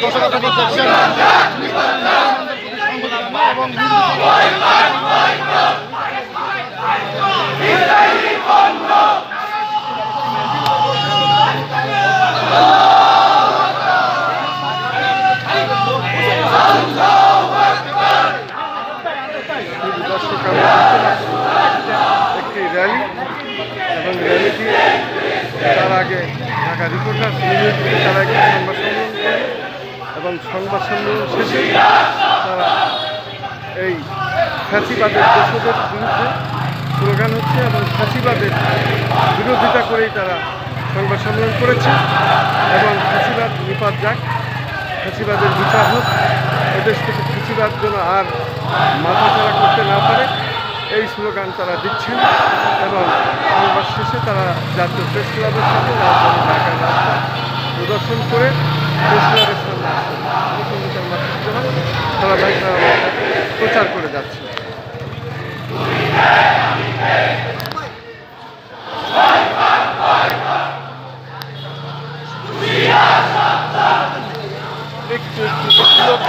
দর্শকতা করতেছেন এবং একটি র্যালি এবং র্যালিটি তার আগে ঢাকা রিপোর্টার্স ইউনিটি তারা একটি সংবাদ সম্মেলন করে এবং সংবাদ সম্মেলন শেষে তারা এই ফ্যাসিবাদের দোষদের বিরুদ্ধে স্লোগান হচ্ছে এবং ফ্যাসিবাদের বিরোধিতা করেই তারা সংবাদ সম্মেলন করেছে এবং ফ্যাসিবাদ নিপাত যাক, ফ্যাসিবাদের বিচার হোক, এদেশ থেকে ফ্যাসিবাদ যেন আর মাথাচাড়া করতে না পারে এই স্লোগান তারা দিচ্ছেন এবং সংবাদ শেষে তারা জাতীয় প্রেস ক্লাবের সাথে রাজধানী ঢাকার রাস্তা প্রদর্শন করে প্রেস ক্লাবের সামনে তারা প্রচার করে যাচ্ছে। একটু লোক